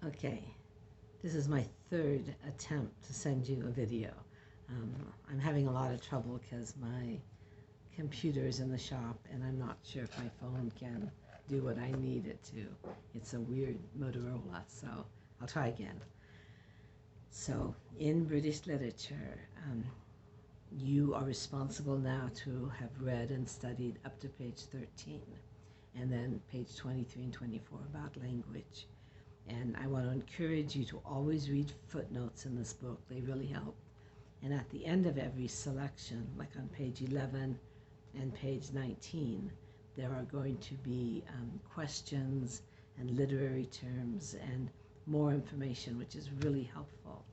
Okay, this is my third attempt to send you a video. I'm having a lot of trouble because my computer is in the shop and I'm not sure if my phone can do what I need it to. It's a weird Motorola, so I'll try again. So, in British literature, you are responsible now to have read and studied up to page 13, and then page 23 and 24 about language. And I want to encourage you to always read footnotes in this book. They really help. And at the end of every selection, like on page 11 and page 19, there are going to be questions and literary terms and more information, which is really helpful.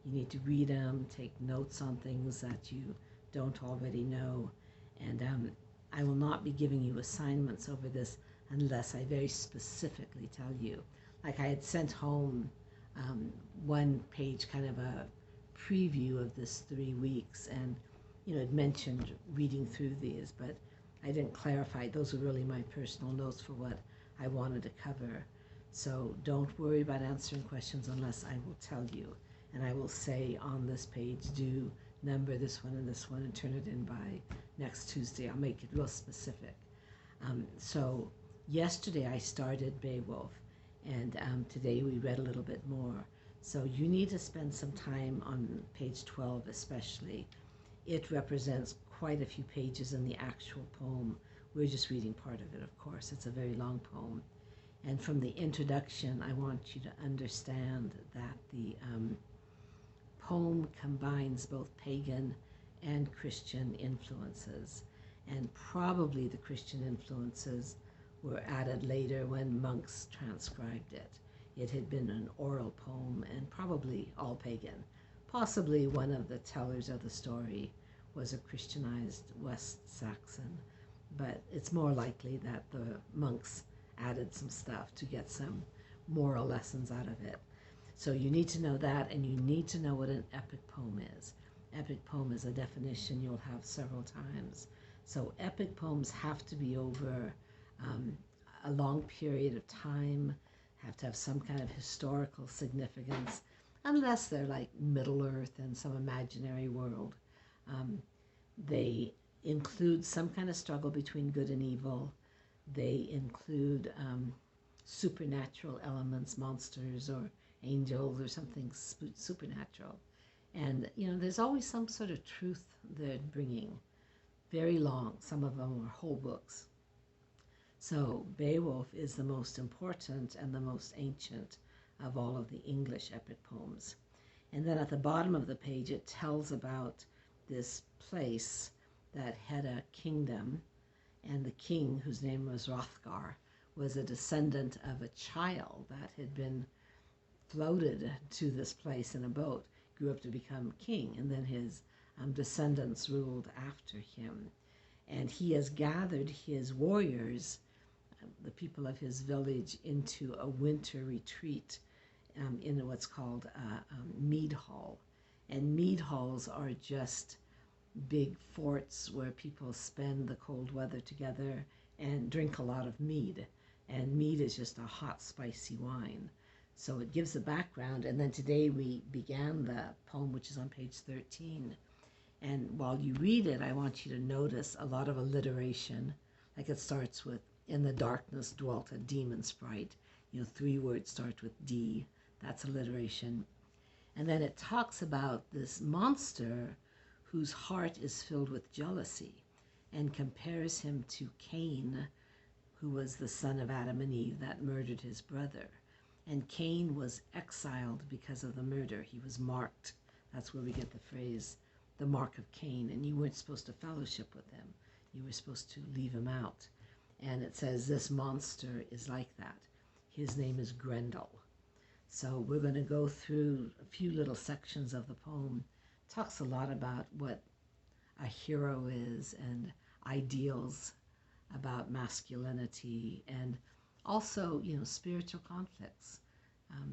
You need to read them, take notes on things that you don't already know. And I will not be giving you assignments over this unless I very specifically tell you. Like I had sent home one page, kind of a preview of this 3 weeks, and it mentioned reading through these, but I didn't clarify. Those were really my personal notes for what I wanted to cover. So don't worry about answering questions unless I will tell you. And I will say on this page, do number this one and turn it in by next Tuesday. I'll make it real specific. So yesterday I started Beowulf, and today we read a little bit more. So you need to spend some time on page 12 especially. It represents quite a few pages in the actual poem. We're just reading part of it, of course. It's a very long poem. And from the introduction, I want you to understand that the poem combines both pagan and Christian influences. And probably the Christian influences were added later when monks transcribed it. It had been an oral poem and probably all pagan. Possibly one of the tellers of the story was a Christianized West Saxon, but it's more likely that the monks added some stuff to get some moral lessons out of it. So you need to know that, and you need to know what an epic poem is. Epic poem is a definition you'll have several times. So epic poems have to be over a long period of time, have to have some kind of historical significance, unless they're like Middle Earth and some imaginary world. They include some kind of struggle between good and evil. They include supernatural elements, monsters or angels or something supernatural. And, there's always some sort of truth they're bringing. Very long. Some of them are whole books. So Beowulf is the most important and the most ancient of all of the English epic poems. And then at the bottom of the page, it tells about this place that had a kingdom, and the king, whose name was Hrothgar, was a descendant of a child that had been floated to this place in a boat, grew up to become king, and then his descendants ruled after him. And he has gathered his warriors, the people of his village, into a winter retreat in what's called a mead hall. And mead halls are just big forts where people spend the cold weather together and drink a lot of mead. And mead is just a hot, spicy wine. So it gives the background. And then today we began the poem, which is on page 13. And while you read it, I want you to notice a lot of alliteration. Like it starts with, in the darkness dwelt a demon sprite. 3 words start with D. That's alliteration. And then it talks about this monster whose heart is filled with jealousy, and compares him to Cain, who was the son of Adam and Eve that murdered his brother. And Cain was exiled because of the murder. He was marked. That's where we get the phrase, the mark of Cain. And you weren't supposed to fellowship with him. You were supposed to leave him out. And it says this monster is like that. His name is Grendel. So we're going to go through a few little sections of the poem. It talks a lot about what a hero is and ideals about masculinity, and also, spiritual conflicts,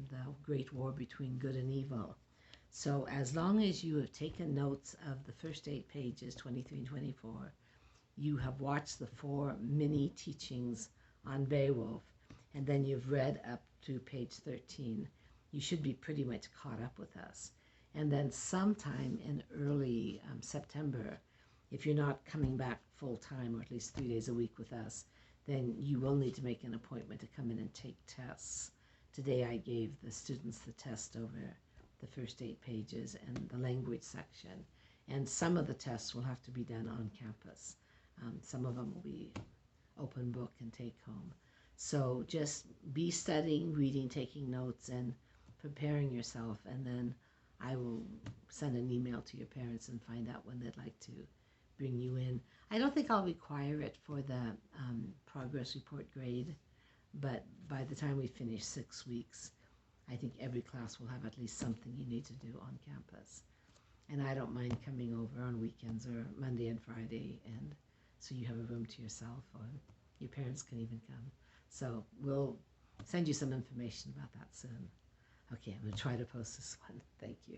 the great war between good and evil. So as long as you have taken notes of the first 8 pages, 23 and 24, you have watched the 4 mini teachings on Beowulf, and then you've read up to page 13. you should be pretty much caught up with us. And then sometime in early September, if you're not coming back full time, or at least 3 days a week with us, then you will need to make an appointment to come in and take tests. Today I gave the students the test over the first 8 pages and the language section. And some of the tests will have to be done on campus. Some of them will be open book and take home. So just be studying, reading, taking notes, and preparing yourself. And then I will send an email to your parents and find out when they'd like to bring you in. I don't think I'll require it for the progress report grade, but by the time we finish 6 weeks, I think every class will have at least something you need to do on campus. And I don't mind coming over on weekends or Monday and Friday, and so you have a room to yourself, or your parents can even come. So we'll send you some information about that soon. Okay, I'm going to try to post this one. Thank you.